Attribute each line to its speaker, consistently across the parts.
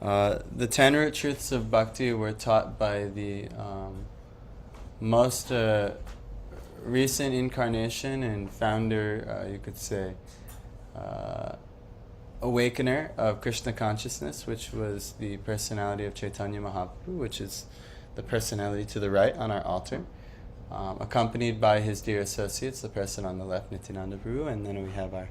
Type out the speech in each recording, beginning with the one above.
Speaker 1: The 10 root truths of Bhakti were taught by the most recent incarnation and founder, you could say, awakener of Krishna consciousness, which was the personality of Chaitanya Mahaprabhu, which is the personality to the right on our altar, accompanied by his dear associates, the person on the left, Nityananda Prabhu, and then we have our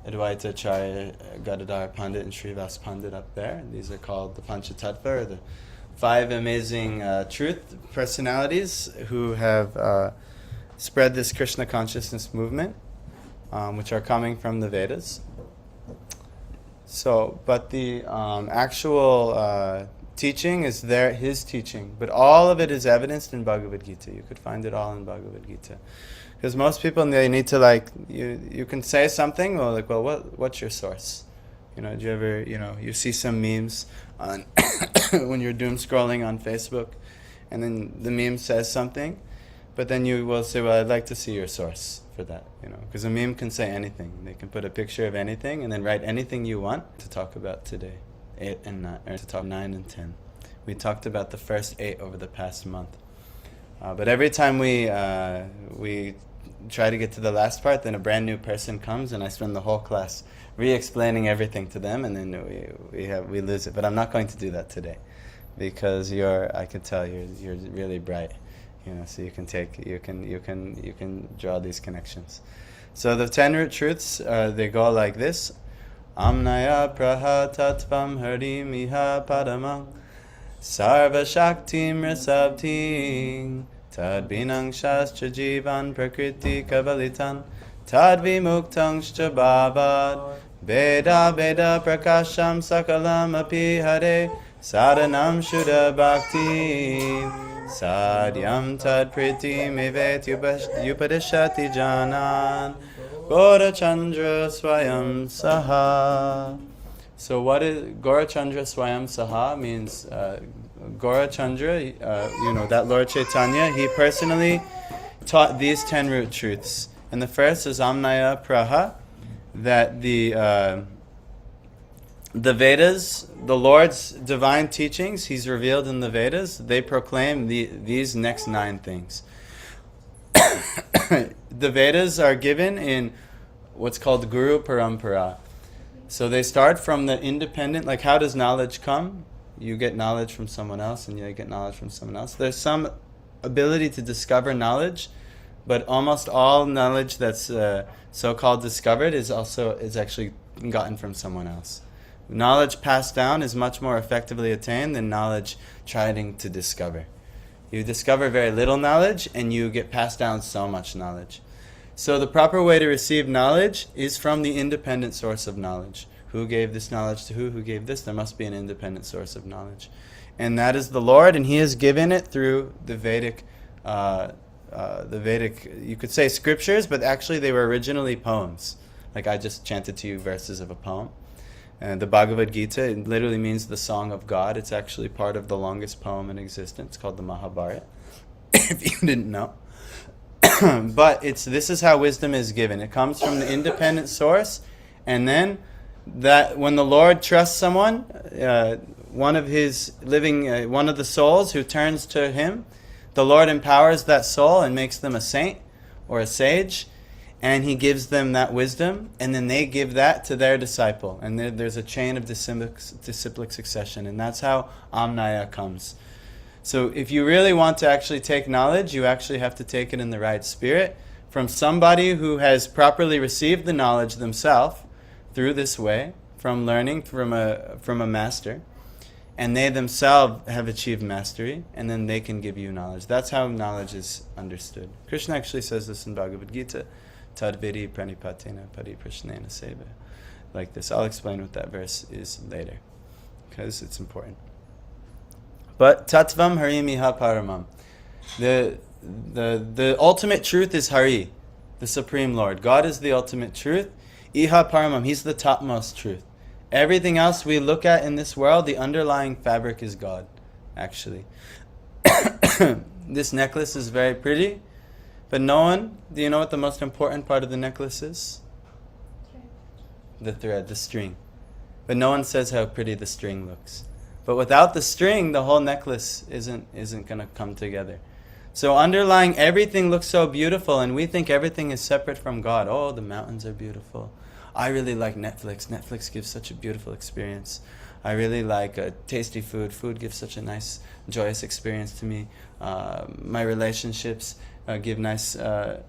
Speaker 1: Advaita Acharya, Gadadhar Pandit, and Srivas Pandit up there. These are called the Panchatattva, or the five amazing truth personalities who have spread this Krishna consciousness movement, which are coming from the Vedas. So, but the actual teaching is his teaching, but all of it is evidenced in Bhagavad Gita. You could find it all in Bhagavad Gita. Because most people, they need to you can say something, well, what's your source? Do you ever, you see some memes on when you're doom scrolling on Facebook, and then the meme says something, but then you will say, well, I'd like to see your source for that, because a meme can say anything. They can put a picture of anything and then write anything you want to talk about today, 8 and 9, or to talk 9 and 10. We talked about the first 8 over the past month. But every time we try to get to the last part, then a brand new person comes, and I spend the whole class re-explaining everything to them, and then we lose it. But I'm not going to do that today, because I can tell you're really bright, so you can draw these connections. So the 10 root truths, they go like this: Amnaya praha tattvam harim iha padamang sarva shaktim rasabting tad binang shastra jivan prakriti kavalitan tad vimuktang shcha bhavad veda veda prakasham sakalam api hare sadhanam shuddha bhakti sadyam tad priti mevet upadishati janan Gora Chandra Swayam Saha. So what is Gora Chandra Swayam Saha means? Gora Chandra, that Lord Chaitanya, he personally taught these 10 root truths. And the first is Amnaya Praha, that the Vedas, the Lord's divine teachings, he's revealed in the Vedas, they proclaim these next 9 things. The Vedas are given in what's called Guru Parampara. So they start from the independent, like how does knowledge come? You get knowledge from someone else, and you get knowledge from someone else. There's some ability to discover knowledge, but almost all knowledge that's so-called discovered is actually gotten from someone else. Knowledge passed down is much more effectively attained than knowledge trying to discover. You discover very little knowledge, and you get passed down so much knowledge. So the proper way to receive knowledge is from the independent source of knowledge. Who gave this knowledge to who? Who gave this? There must be an independent source of knowledge. And that is the Lord, and he has given it through the Vedic, you could say scriptures, but actually they were originally poems. Like I just chanted to you verses of a poem. And the Bhagavad Gita, it literally means the song of God. It's actually part of the longest poem in existence, called the Mahabharata, if you didn't know. But this is how wisdom is given. It comes from the independent source, and then that when the Lord trusts someone, one of the souls who turns to him, the Lord empowers that soul and makes them a saint or a sage, and he gives them that wisdom, and then they give that to their disciple. And there's a chain of disciplic succession, and that's how Amnaya comes. So if you really want to actually take knowledge, you actually have to take it in the right spirit from somebody who has properly received the knowledge themselves through this way, from learning from a master, and they themselves have achieved mastery, and then they can give you knowledge. That's how knowledge is understood. Krishna actually says this in Bhagavad Gita, Tadvidi pranipatena pariprashnena seva. Like this. I'll explain what that verse is later, because it's important. But Tattvam Harimiha Paramam. The ultimate truth is Hari, the Supreme Lord. God is the ultimate truth. Iha Paramam, he's the topmost truth. Everything else we look at in this world, the underlying fabric is God, actually. This necklace is very pretty, but do you know what the most important part of the necklace is? The thread, the string. But no one says how pretty the string looks. But without the string, the whole necklace isn't going to come together. So underlying everything looks so beautiful, and we think everything is separate from God. Oh, the mountains are beautiful. I really like Netflix. Netflix gives such a beautiful experience. I really like tasty food. Food gives such a nice, joyous experience to me. My relationships give nice, I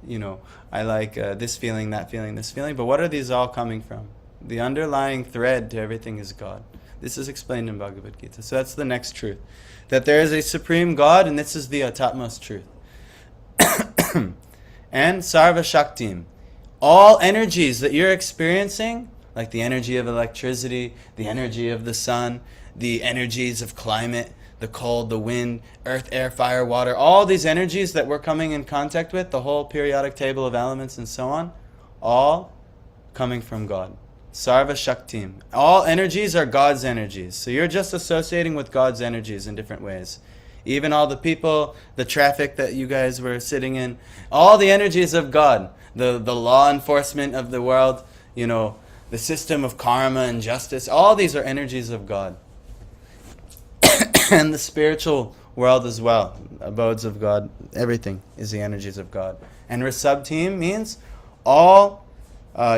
Speaker 1: like this feeling, that feeling, this feeling. But what are these all coming from? The underlying thread to everything is God. This is explained in Bhagavad Gita. So that's the next truth. That there is a supreme God, and this is the topmost truth. And Sarva Shaktim. All energies that you're experiencing, like the energy of electricity, the energy of the sun, the energies of climate, the cold, the wind, earth, air, fire, water, all these energies that we're coming in contact with, the whole periodic table of elements and so on, all coming from God. Sarva Shaktim. All energies are God's energies. So you're just associating with God's energies in different ways. Even all the people, the traffic that you guys were sitting in, all the energies of God. The law enforcement of the world, the system of karma and justice, all these are energies of God. And the spiritual world as well, abodes of God, everything is the energies of God. And Risabhtim means all,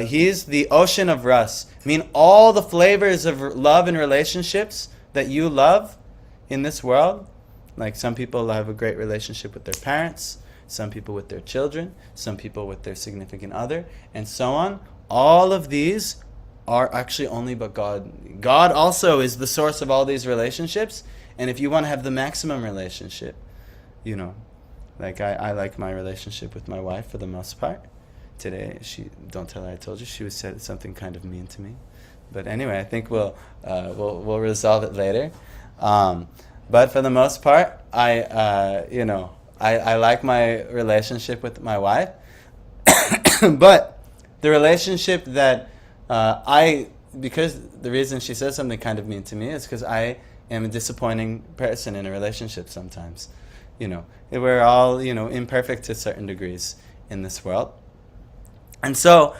Speaker 1: he's the ocean of ras. All the flavors of love and relationships that you love in this world. Like some people have a great relationship with their parents, some people with their children, some people with their significant other, and so on. All of these are actually only but God. God also is the source of all these relationships. And if you want to have the maximum relationship, like I like my relationship with my wife for the most part. Today, don't tell her I told you, she was said something kind of mean to me. But anyway, I think we'll resolve it later. But for the most part, I like my relationship with my wife. But the relationship that because the reason she says something kind of mean to me is because I am a disappointing person in a relationship sometimes. We're all, imperfect to certain degrees in this world. And so,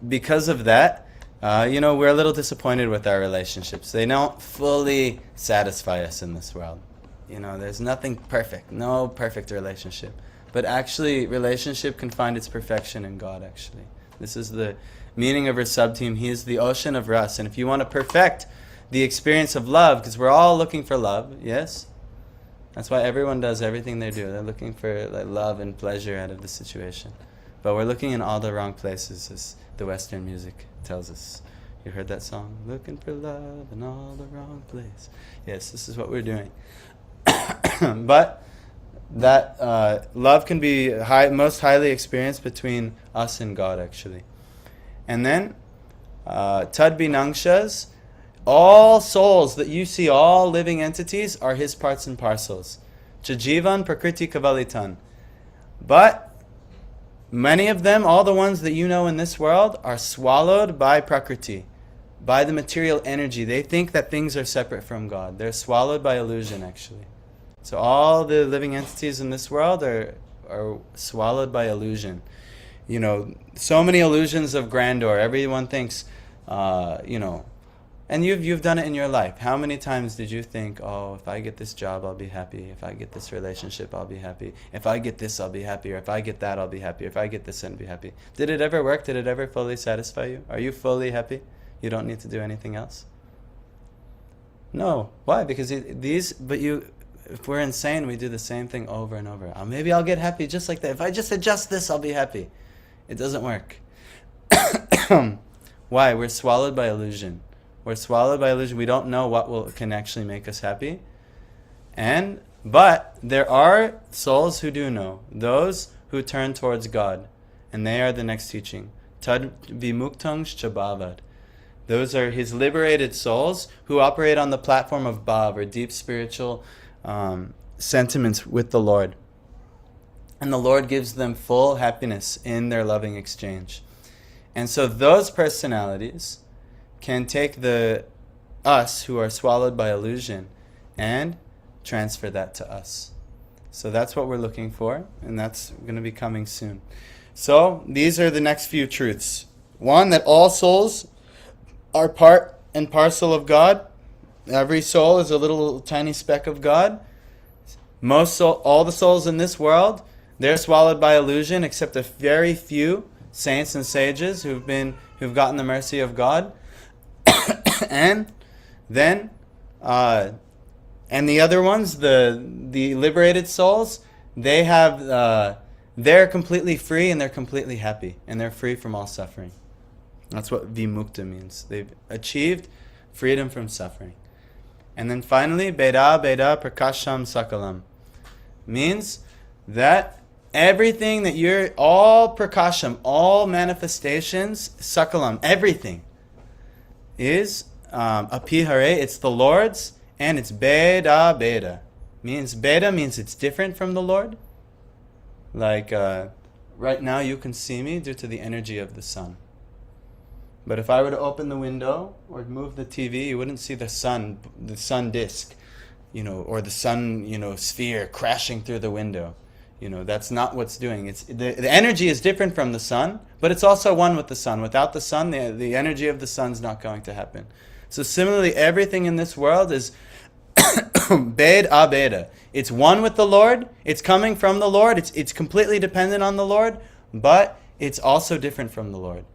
Speaker 1: because of that, we're a little disappointed with our relationships. They don't fully satisfy us in this world. There's nothing perfect, no perfect relationship. But actually, relationship can find its perfection in God, actually. This is the meaning of Risabhtim. He is the ocean of ras. And if you want to perfect the experience of love, because we're all looking for love, yes? That's why everyone does everything they do. They're looking for love and pleasure out of the situation. But we're looking in all the wrong places, as the Western music tells us. You heard that song? Looking for love in all the wrong place. Yes, this is what we're doing. But that love can be most highly experienced between us and God, actually. And then, Tad Binangshas, all souls that you see, all living entities, are his parts and parcels. Chajivan Prakriti Kavalitan. But many of them, all the ones that you know in this world, are swallowed by Prakriti, by the material energy. They think that things are separate from God. They're swallowed by illusion, actually. So all the living entities in this world are swallowed by illusion. So many illusions of grandeur. Everyone thinks, and you've done it in your life. How many times did you think, oh, if I get this job, I'll be happy. If I get this relationship, I'll be happy. If I get this, I'll be happy. Or if I get that, I'll be happy. If I get this, I'll be happy. Did it ever work? Did it ever fully satisfy you? Are you fully happy? You don't need to do anything else? No. Why? Because if we're insane, we do the same thing over and over. Maybe I'll get happy just like that. If I just adjust this, I'll be happy. It doesn't work. Why? We're swallowed by illusion. We're swallowed by illusion. We don't know what can actually make us happy. But there are souls who do know. Those who turn towards God. And they are the next teaching. Tad vimuktangs cha bhavad. Those are his liberated souls who operate on the platform of bhav, or deep spiritual sentiments with the Lord. And the Lord gives them full happiness in their loving exchange. And so those personalities can take us who are swallowed by illusion and transfer that to us. So that's what we're looking for, and that's going to be coming soon. So these are the next few truths. One, that all souls are part and parcel of God. Every soul is a little tiny speck of God. All the souls in this world, they're swallowed by illusion, except a very few saints and sages who've gotten the mercy of God. And then, and the other ones, the liberated souls, they're completely free and they're completely happy and they're free from all suffering. That's what vimukta means. They've achieved freedom from suffering. And then finally, Beda Prakasham Sakalam means that everything that all Prakasham, all manifestations, Sakalam, everything is Apihare, it's the Lord's, and it's Beda. Beda means it's different from the Lord. Like right now you can see me due to the energy of the sun. But if I were to open the window or move the TV, you wouldn't see the sun disk, or the sun, sphere crashing through the window. That's not what's doing. It's the energy is different from the sun, but it's also one with the sun. Without the sun, the energy of the sun's not going to happen. So similarly, everything in this world is Bed Abeda. It's one with the Lord. It's coming from the Lord. It's completely dependent on the Lord, but it's also different from the Lord.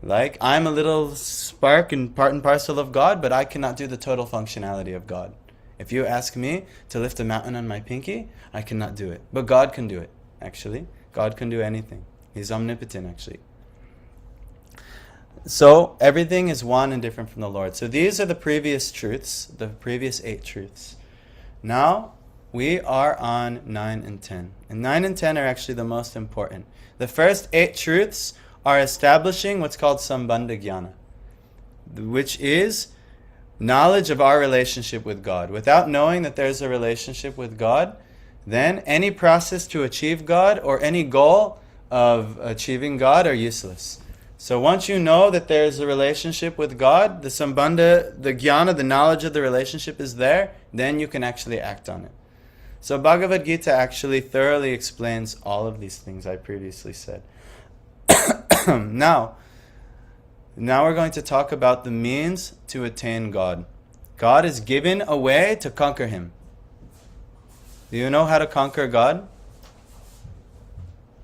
Speaker 1: Like, I'm a little spark and part and parcel of God, but I cannot do the total functionality of God. If you ask me to lift a mountain on my pinky, I cannot do it. But God can do it, actually. God can do anything. He's omnipotent, actually. So, everything is one and different from the Lord. So these are the previous truths, the previous 8 truths. Now, we are on 9 and 10. And 9 and 10 are actually the most important. The first 8 truths are establishing what's called Sambandha Jnana, which is knowledge of our relationship with God. Without knowing that there's a relationship with God, then any process to achieve God or any goal of achieving God are useless. So once you know that there's a relationship with God, the Sambandha, the Jnana, the knowledge of the relationship is there, then you can actually act on it. So Bhagavad Gita actually thoroughly explains all of these things I previously said. Now we're going to talk about the means to attain God. God is given a way to conquer Him. Do you know how to conquer God?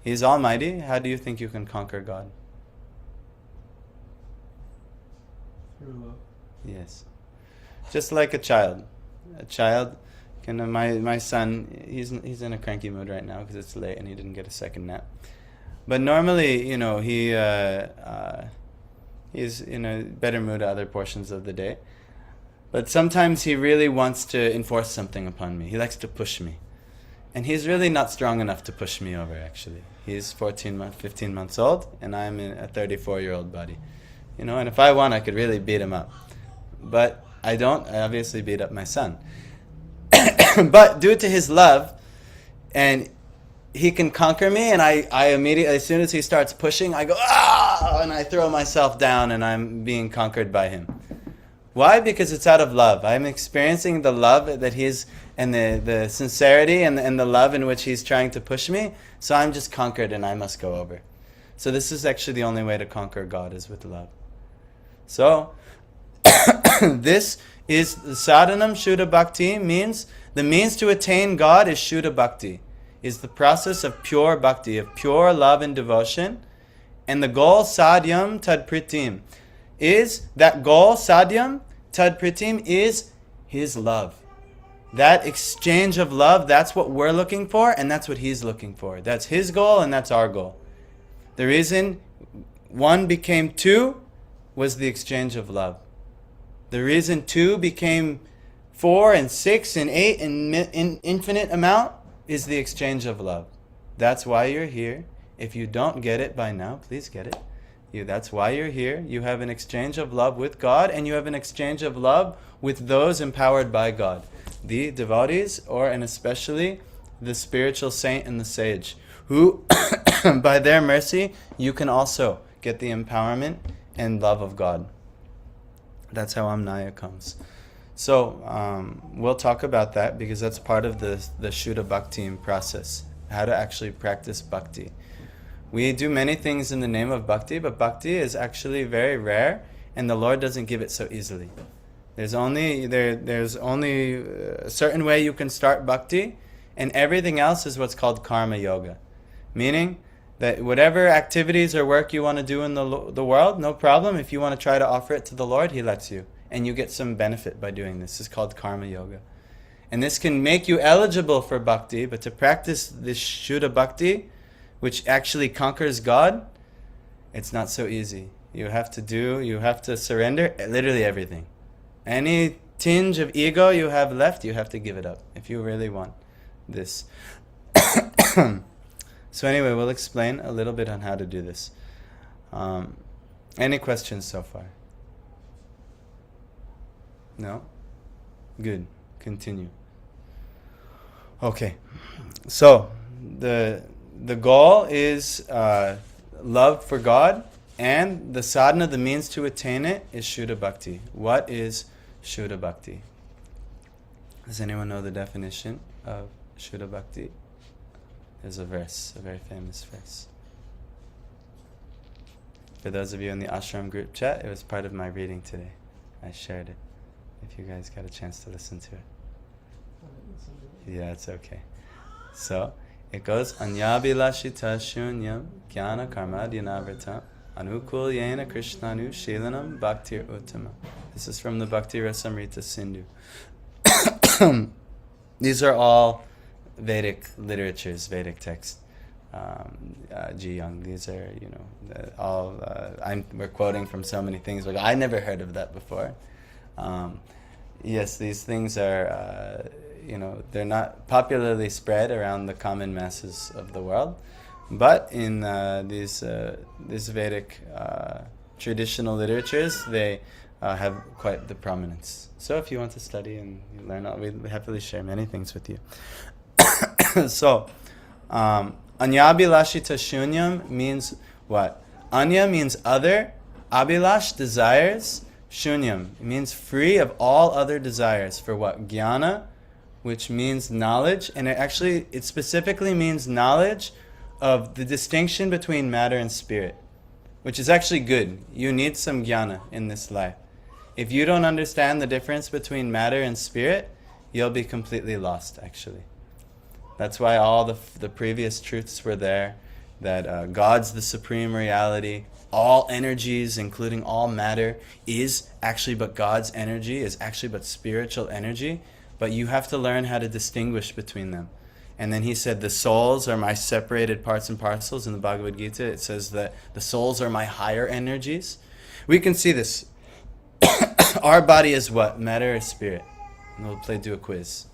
Speaker 1: He's almighty. How do you think you can conquer God?
Speaker 2: Through love.
Speaker 1: Yes. Just like a child. My son, he's in a cranky mood right now because it's late and he didn't get a second nap. But normally, he's in a better mood at other portions of the day. But sometimes he really wants to enforce something upon me. He likes to push me. And he's really not strong enough to push me over, actually. He's 15 months old, and I'm in a 34-year-old body. And if I want, I could really beat him up. But I don't. I obviously beat up my son. But due to his love, and he can conquer me, and I immediately, as soon as he starts pushing, I go, ah! And I throw myself down, and I'm being conquered by him. Why? Because it's out of love. I'm experiencing the love that he's, and the sincerity and the love in which he's trying to push me, so I'm just conquered and I must go over. So this is actually the only way to conquer God, is with love. So, this is the sadhanam Shuddha Bhakti, means the means to attain God is Shuddha Bhakti, is the process of pure bhakti, of pure love and devotion. And the goal, sadhyam tad pritim, is that goal, sadhyam tad pritim, is His love. That exchange of love, that's what we're looking for, and that's what He's looking for. That's His goal, and that's our goal. The reason 1 became 2 was the exchange of love. The reason 2 became 4 and 6 and 8 and in infinite amount is the exchange of love. That's why you're here. If you don't get it by now, please get it. That's why you're here. You have an exchange of love with God, and you have an exchange of love with those empowered by God. The devotees, and especially the spiritual saint and the sage, who, by their mercy, you can also get the empowerment and love of God. That's how Amnaya comes. So, we'll talk about that because that's part of the Shuddha Bhakti process, how to actually practice Bhakti. We do many things in the name of Bhakti, but Bhakti is actually very rare, and the Lord doesn't give it so easily. There's only a certain way you can start bhakti, and everything else is what's called karma yoga. Meaning that whatever activities or work you want to do in the world, no problem. If you want to try to offer it to the Lord, He lets you. And you get some benefit by doing this. It's called karma yoga. And this can make you eligible for bhakti, but to practice this Shuddha bhakti, which actually conquers God, it's not so easy. You have to surrender literally everything. Any tinge of ego you have left, you have to give it up if you really want this. So anyway, we'll explain a little bit on how to do this. Any questions so far? No? Good. Continue. Okay. So the goal is love for God, and the sadhana, the means to attain it, is Shuddha Bhakti. What is Shuddha Bhakti? Does anyone know the definition of Shuddha Bhakti? There's a verse, a very famous verse. For those of you in the ashram group chat, it was part of my reading today. I shared it, if you guys got a chance to listen to it. Yeah, it's okay. So, it goes, Anyabhilashita shunyam jnana karmadhyanavrtam anukul yena krishnanu shilanam bhaktir uttama. This is from the Bhakti Rasamrita Sindhu. These are all Vedic literatures, Vedic texts. Ji Young, these are, we're quoting from so many things, but I never heard of that before. Yes, these things are, they're not popularly spread around the common masses of the world, but in these Vedic traditional literatures, they have quite the prominence. So if you want to study and learn, we happily share many things with you. So, Anyabhilashita shunyam means what? Anya means other, abhilash, desires, shunyam, it means free of all other desires. For what? Jnana, which means knowledge, and it specifically means knowledge of the distinction between matter and spirit, which is actually good. You need some jnana in this life. If you don't understand the difference between matter and spirit, you'll be completely lost, actually. That's why all the previous truths were there, that God's the supreme reality, all energies, including all matter, is actually but God's energy, is actually but spiritual energy, but you have to learn how to distinguish between them. And then he said, the souls are my separated parts and parcels. In the Bhagavad Gita, it says that the souls are my higher energies. We can see this. Our body is what? Matter or spirit? And we'll do a quiz.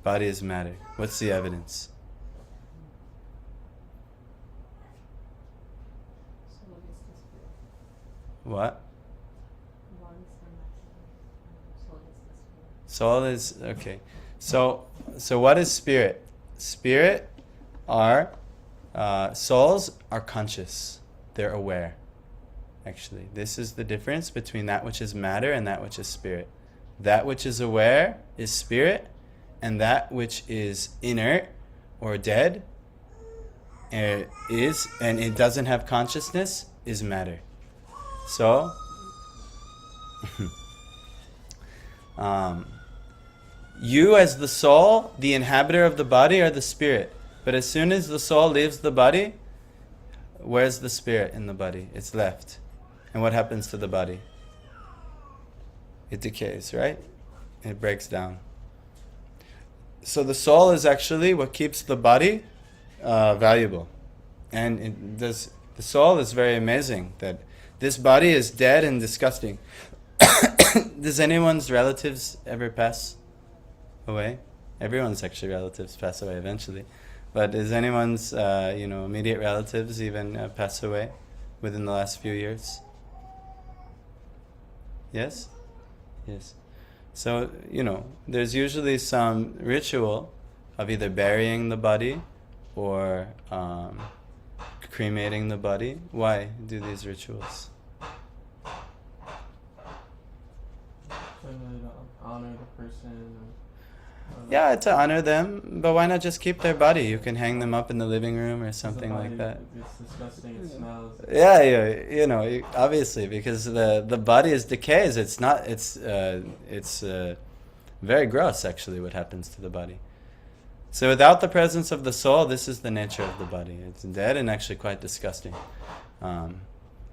Speaker 1: Body is matter. What's the evidence? What? Soul is, okay. So what is spirit? Spirit are, souls are conscious. They're aware. Actually, this is the difference between that which is matter and that which is spirit. That which is aware is spirit, and that which is inert or dead and it doesn't have consciousness is matter. So, you as the soul, the inhabitor of the body, are the spirit. But as soon as the soul leaves the body, where's the spirit in the body? It's left. And what happens to the body? It decays, right? It breaks down. So the soul is actually what keeps the body valuable. And the soul is very amazing, that this body is dead and disgusting. Does anyone's relatives ever pass away? Everyone's actually relatives pass away eventually. But does anyone's immediate relatives even pass away within the last few years? Yes? Yes. So, there's usually some ritual of either burying the body or cremating the body. Why do these rituals?
Speaker 2: Honor the person.
Speaker 1: Yeah, to honor them, but why not just keep their body? You can hang them up in the living room or something like that.
Speaker 2: It's disgusting. It smells.
Speaker 1: Yeah, obviously, because the body is decays. It's not. It's very gross, actually, what happens to the body. So without the presence of the soul, this is the nature of the body. It's dead and actually quite disgusting,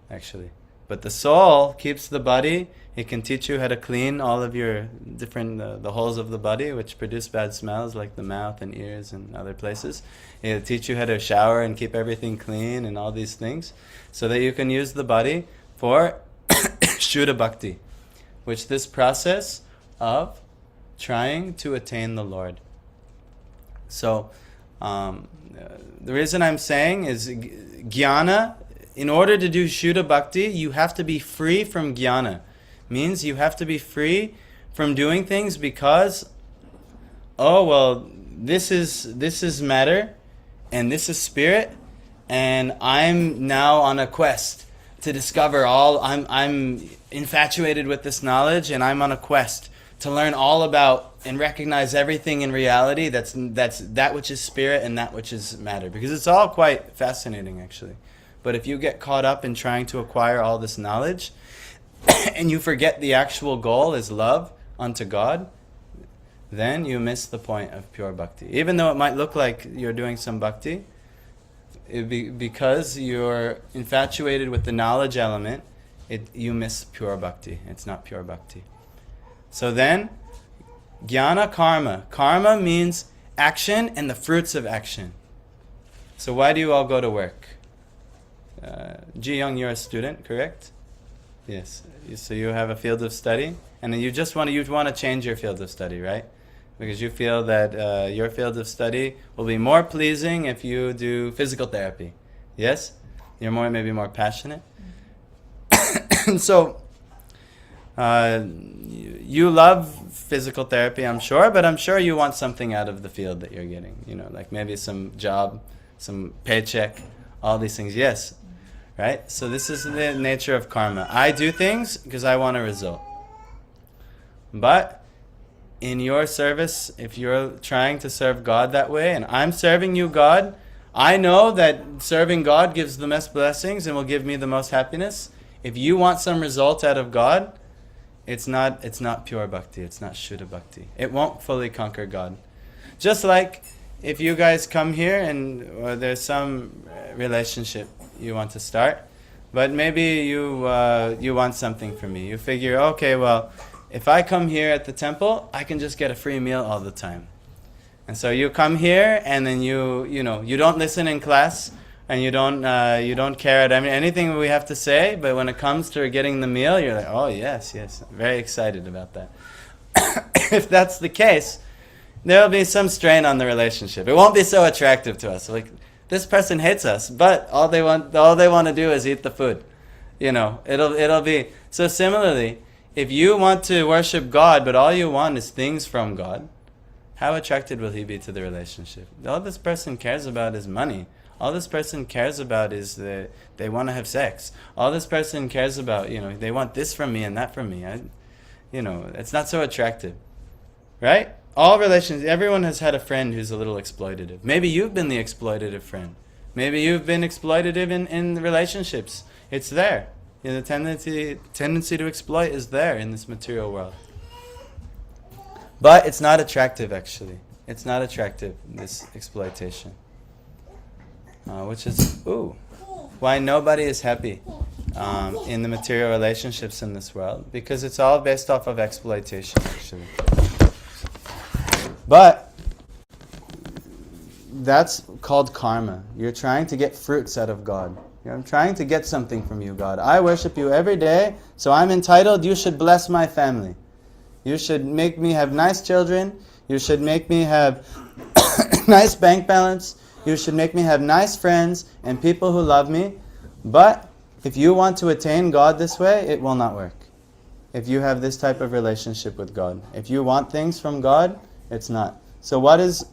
Speaker 1: actually. But the soul keeps the body. It can teach you how to clean all of your different, the holes of the body, which produce bad smells, like the mouth and ears and other places. It'll teach you how to shower and keep everything clean and all these things, so that you can use the body for Shuddha Bhakti, which this process of trying to attain the Lord. So, the reason I'm saying is jnana, in order to do Shuddha Bhakti, you have to be free from jnana. Means you have to be free from doing things because, this is matter, and this is spirit, and I'm now on a quest to discover all. I'm infatuated with this knowledge, and I'm on a quest to learn all about and recognize everything in reality. That's that which is spirit and that which is matter, because it's all quite fascinating, actually. But if you get caught up in trying to acquire all this knowledge, and you forget the actual goal is love unto God, then you miss the point of pure bhakti. Even though it might look like you're doing some bhakti, because you're infatuated with the knowledge element, you miss pure bhakti. It's not pure bhakti. So then, jnana karma. Karma means action and the fruits of action. So why do you all go to work? Ji Young, you're a student, correct? Yes. So you have a field of study, and you want to change your field of study, right? Because you feel that your field of study will be more pleasing if you do physical therapy. Yes? You're maybe more passionate. And so you love physical therapy, I'm sure, but I'm sure you want something out of the field that you're getting. Like maybe some job, some paycheck, all these things. Yes. Right? So this is the nature of karma. I do things because I want a result. But in your service, if you're trying to serve God that way, and I'm serving you, God, I know that serving God gives the most blessings and will give me the most happiness. If you want some result out of God, it's not pure bhakti. It's not Shuddha Bhakti. It won't fully conquer God. Just like if you guys come here and there's some relationship you want to start, but maybe you want something from me. You figure, okay, well, if I come here at the temple, I can just get a free meal all the time. And so you come here, and then you don't listen in class, and you don't care at anything we have to say. But when it comes to getting the meal, you're like, oh yes, very excited about that. If that's the case, there'll be some strain on the relationship. It won't be so attractive to us. Like, this person hates us, but all they want to do is eat the food. It'll be so. Similarly, if you want to worship God, but all you want is things from God, how attracted will he be to the relationship? All this person cares about is money. All this person cares about is that they want to have sex. All this person cares about, they want this from me and that from me. It's not so attractive, right? All relations, everyone has had a friend who's a little exploitative. Maybe you've been the exploitative friend. Maybe you've been exploitative in relationships. It's there. The tendency to exploit is there in this material world. But it's not attractive, actually. It's not attractive, this exploitation. Which is, why nobody is happy in the material relationships in this world. Because it's all based off of exploitation, actually. But that's called karma. You're trying to get fruits out of God. I'm trying to get something from you, God. I worship you every day, so I'm entitled. You should bless my family. You should make me have nice children. You should make me have nice bank balance. You should make me have nice friends and people who love me. But if you want to attain God this way, it will not work. If you have this type of relationship with God. If you want things from God, it's not. So what is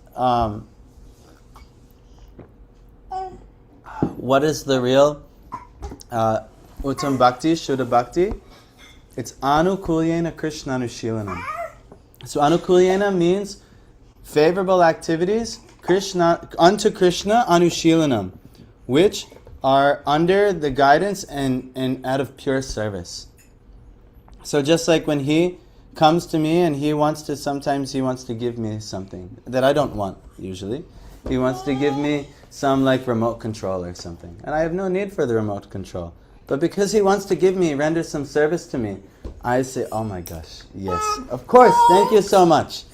Speaker 1: the real Uttam Bhakti, Shuddha Bhakti? It's Anukulyena Krishna Anushilanam. So Anukulyena means favorable activities, unto Krishna anushilanam, which are under the guidance and out of pure service. So just like when he comes to me and sometimes he wants to give me something that I don't want usually. He wants to give me some like remote control or something. And I have no need for the remote control. But because he wants to render some service to me, I say, oh my gosh, yes, of course, thank you so much.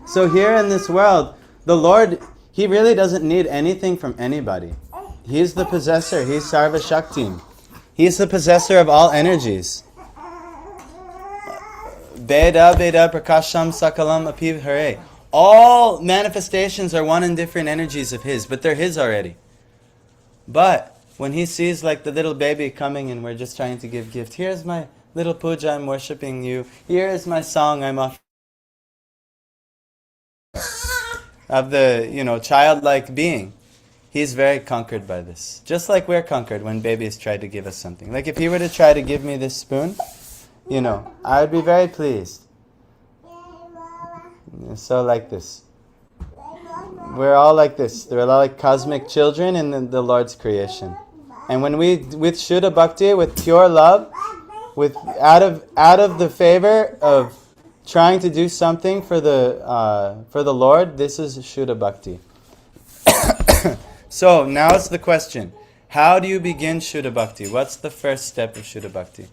Speaker 1: So here in this world, the Lord, He really doesn't need anything from anybody. He's the possessor. He's Sarva Shaktim. He's the possessor of all energies. Beda, Beda, Prakasham, Sakalam, Apiv, Hare. All manifestations are one and different energies of His, but they're His already. But when He sees like the little baby coming and we're just trying to give gift, here's my little puja, I'm worshipping you. Here is my song, I'm offering. Of the, childlike being. He's very conquered by this. Just like we're conquered when babies try to give us something. Like if he were to try to give me this spoon, I would be very pleased. So like this. We're all like this. They're all like cosmic children in the Lord's creation. And when we, with Shuddha Bhakti, with pure love, out of the favor of trying to do something for the Lord, this is Shuddha Bhakti. So now it's the question: how do you begin Shuddha Bhakti? What's the first step of Shuddha Bhakti?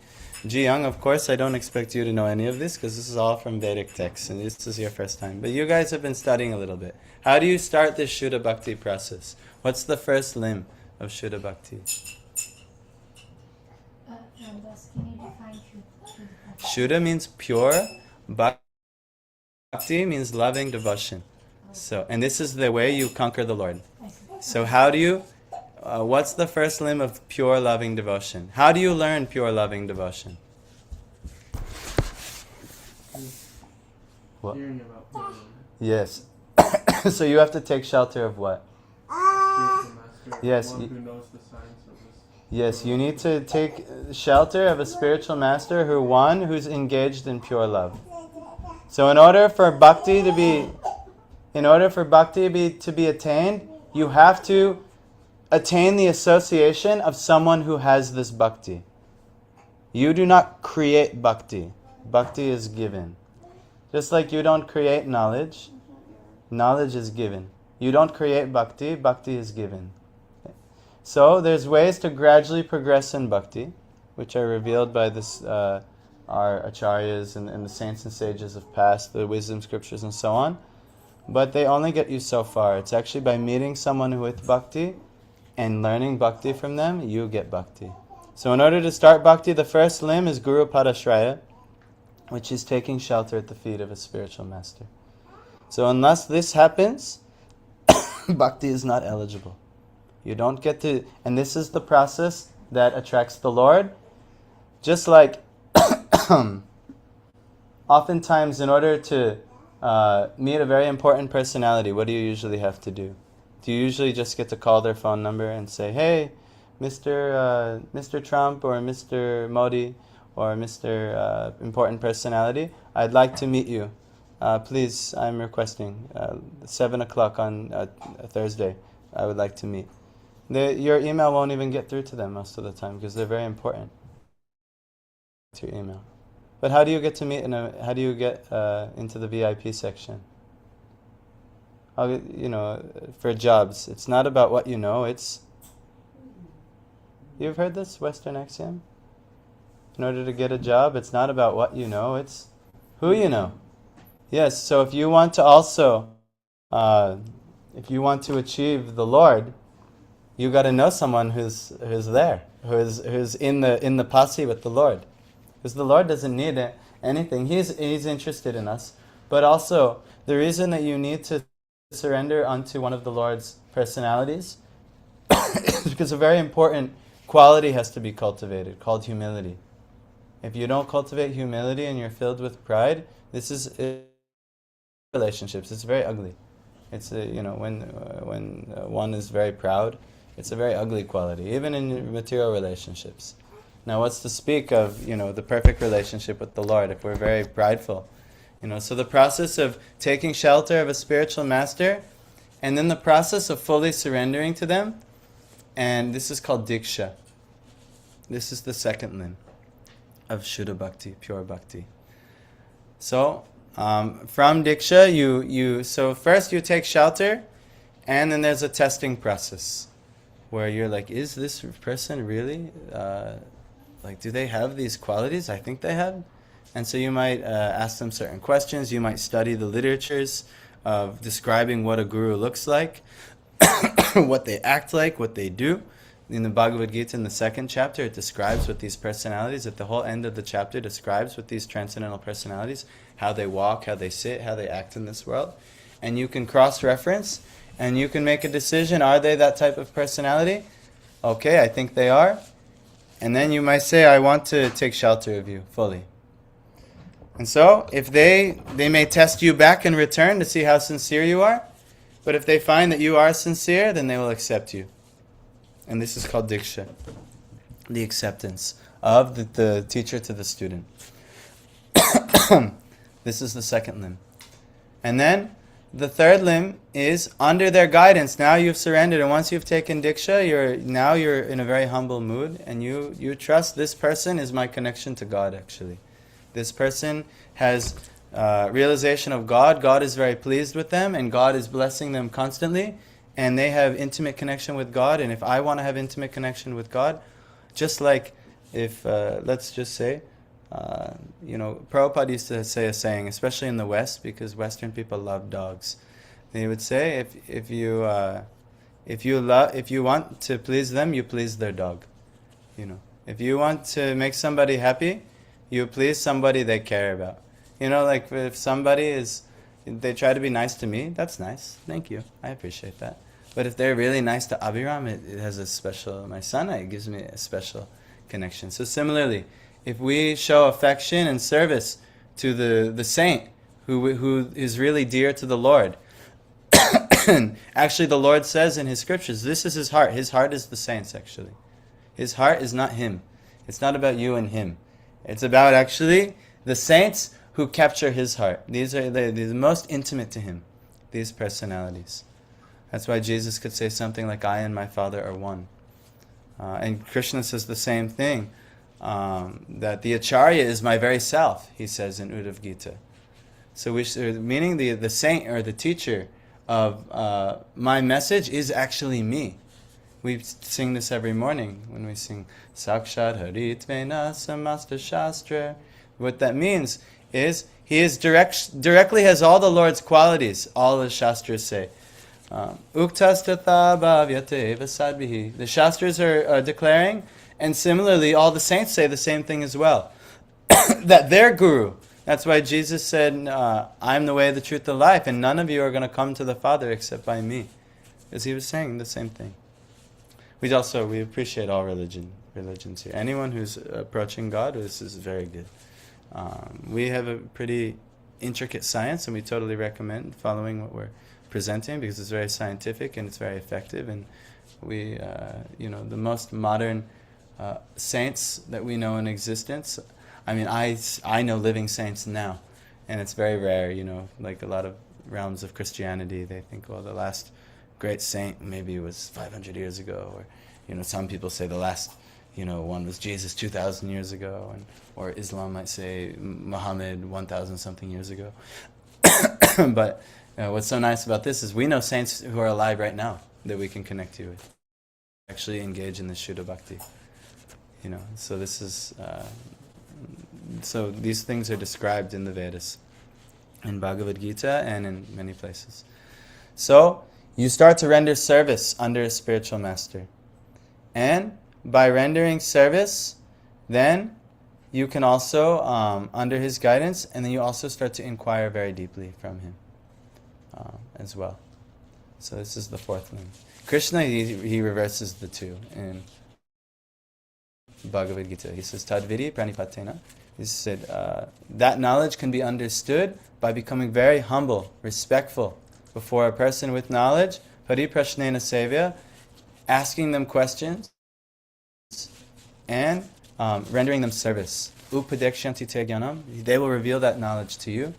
Speaker 1: Ji Young, of course, I don't expect you to know any of this because this is all from Vedic texts and this is your first time. But you guys have been studying a little bit. How do you start this Shuddha Bhakti process? What's the first limb of Shuddha Bhakti?
Speaker 3: Can you define Shuddha?
Speaker 1: Shuddha means pure. Bhakti means loving devotion. So, and this is the way you conquer the Lord. So how do you, what's the first limb of pure loving devotion? How do you learn pure loving devotion? What?
Speaker 2: Hearing about Buddha.
Speaker 1: Yes. So you have to take shelter of what? Yes.
Speaker 2: One who knows the science of this.
Speaker 1: Yes, you need to take shelter of a spiritual master who's engaged in pure love. So in order for bhakti to be attained, you have to attain the association of someone who has this bhakti. You do not create bhakti. Bhakti is given. Just like you don't create knowledge, knowledge is given. You don't create bhakti, bhakti is given. So there's ways to gradually progress in bhakti, which are revealed by our acharyas and the saints and sages of past, the wisdom scriptures and so on. But they only get you so far. It's actually by meeting someone with bhakti and learning bhakti from them, you get bhakti. So in order to start bhakti, the first limb is Guru Padashraya, which is taking shelter at the feet of a spiritual master. So unless this happens, bhakti is not eligible. You don't get to, and this is the process that attracts the Lord. Just like, oftentimes in order to meet a very important personality, what do you usually have to do? Do you usually just get to call their phone number and say, hey, Mr. Trump or Mr. Modi or Mr. Important Personality, I'd like to meet you. Please, I'm requesting 7 o'clock on a Thursday. I would like to meet. Your email won't even get through to them most of the time because they're very important to your email. But how do you get to meet? How do you get into the VIP section? For jobs, it's not about what you know. You've heard this Western axiom. In order to get a job, it's not about what you know. It's who you know. Yes. So if you want to also, if you want to achieve the Lord, you got to know someone who's there, who's in the posse with the Lord. Because the Lord doesn't need anything. He's interested in us. But also, the reason that you need to surrender unto one of the Lord's personalities is because a very important quality has to be cultivated, called humility. If you don't cultivate humility and you're filled with pride, this is relationships. It's very ugly. It's when one is very proud, it's a very ugly quality, even in material relationships. Now, what's to speak of, the perfect relationship with the Lord if we're very prideful So the process of taking shelter of a spiritual master, and then the process of fully surrendering to them, and this is called Diksha. This is the second limb of Shuddha Bhakti, pure Bhakti. So, from Diksha, so first you take shelter, and then there's a testing process, where you're like, is this person really, do they have these qualities? I think they have. And so you might ask them certain questions. You might study the literatures of describing what a guru looks like, what they act like, what they do. In the Bhagavad Gita, in the second chapter, it describes what these personalities, at the whole end of the chapter, describes what these transcendental personalities, how they walk, how they sit, how they act in this world. And you can cross-reference, and you can make a decision, are they that type of personality? Okay, I think they are. And then you might say, I want to take shelter of you fully. And so, if they may test you back in return to see how sincere you are, but if they find that you are sincere, then they will accept you. And this is called Diksha, the acceptance of the teacher to the student. This is the second limb. And then, the third limb is under their guidance. Now you've surrendered, and once you've taken Diksha, you're in a very humble mood, and you trust this person is my connection to God, actually. This person has realization of God. God is very pleased with them, and God is blessing them constantly. And they have intimate connection with God. And if I want to have intimate connection with God, just like if, let's just say, Prabhupada used to say a saying, especially in the West, because Western people love dogs. They would say, if you want to please them, you please their dog. If you want to make somebody happy, you please somebody they care about. If somebody they try to be nice to me, that's nice. Thank you. I appreciate that. But if they're really nice to Abhiram, it has a special, my son, it gives me a special connection. So similarly, if we show affection and service to the saint who is really dear to the Lord, actually the Lord says in his scriptures, this is his heart. His heart is the saints, actually. His heart is not him. It's not about you and him. It's about actually the saints who capture his heart. These are the most intimate to him, these personalities. That's why Jesus could say something like, I and my Father are one. And Krishna says the same thing, that the Acharya is my very self, he says in Uddhav Gita. So meaning the saint or the teacher of my message is actually me. We sing this every morning when we sing Sakshat Haritvena Samasta Shastra. What that means is he is directly has all the Lord's qualities, all the Shastras say. Uktastatha bhavyate vasadbihi. The Shastras are declaring, and similarly all the saints say the same thing as well. That their guru, that's why Jesus said, I'm the way, the truth, the life, and none of you are going to come to the Father except by me. Because he was saying the same thing. We appreciate all religions here. Anyone who's approaching God, this is very good. We have a pretty intricate science, and we totally recommend following what we're presenting because it's very scientific and it's very effective. And we, the most modern saints that we know in existence. I mean, I know living saints now, and it's very rare. Like a lot of realms of Christianity, they think, well, the last great saint maybe was 500 years ago, or some people say the last one was Jesus 2,000 years ago, or Islam might say Muhammad 1,000 something years ago. But what's so nice about this is we know saints who are alive right now that we can connect you with, actually engage in the Shuddha Bhakti. So this is so these things are described in the Vedas, in Bhagavad Gita, and in many places. So you start to render service under a spiritual master. And by rendering service, then you can also, under his guidance, and then you also start to inquire very deeply from him as well. So this is the fourth limb. Krishna, he reverses the two in Bhagavad Gita. He says, Tadvidi pranipatena. He said, that knowledge can be understood by becoming very humble, respectful before a person with knowledge, pariprashnena sevya, asking them questions, and rendering them service. Upadekshanti te jnanam. They will reveal that knowledge to you.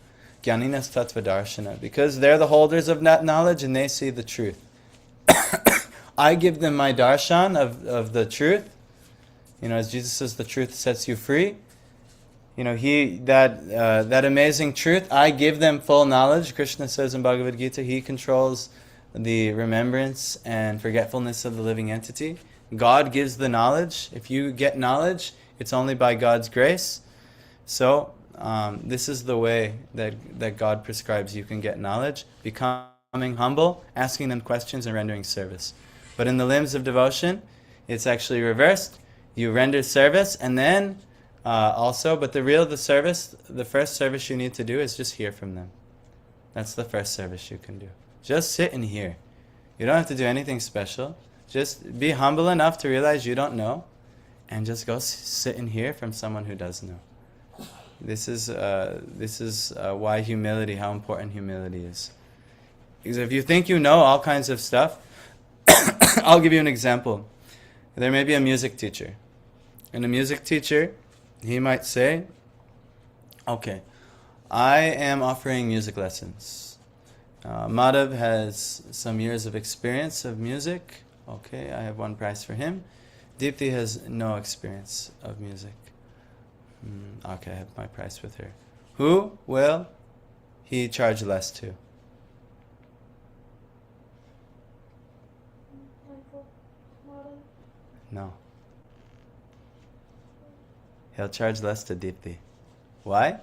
Speaker 1: Jnaninas Tattva Darshana, because they're the holders of that knowledge and they see the truth. I give them my darshan of the truth. As Jesus says, the truth sets you free. That amazing truth, I give them full knowledge. Krishna says in Bhagavad Gita, he controls the remembrance and forgetfulness of the living entity. God gives the knowledge. If you get knowledge, it's only by God's grace. So, this is the way that God prescribes you can get knowledge. Becoming humble, asking them questions, and rendering service. But in the limbs of devotion, it's actually reversed. You render service, and then the first service you need to do is just hear from them. That's the first service you can do. Just sit and hear. You don't have to do anything special. Just be humble enough to realize you don't know, and just go sit and hear from someone who does know. This is why humility, how important humility is. Because if you think you know all kinds of stuff, I'll give you an example. There may be a music teacher. And a music teacher, he might say, okay, I am offering music lessons. Madhav has some years of experience of music. Okay, I have one price for him. Deepthi has no experience of music. Okay, I have my price with her. Who will he charge less to? No. He'll charge less to Deepthi. Why?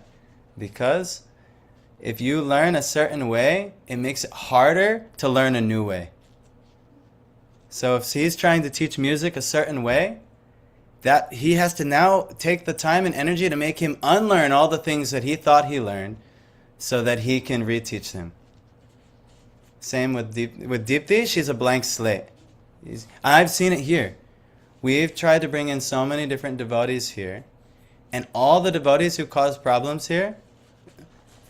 Speaker 1: Because if you learn a certain way, it makes it harder to learn a new way. So if he's trying to teach music a certain way, that he has to now take the time and energy to make him unlearn all the things that he thought he learned so that he can reteach them. Same with Deepthi, she's a blank slate. I've seen it here. We've tried to bring in so many different devotees here, and all the devotees who cause problems here,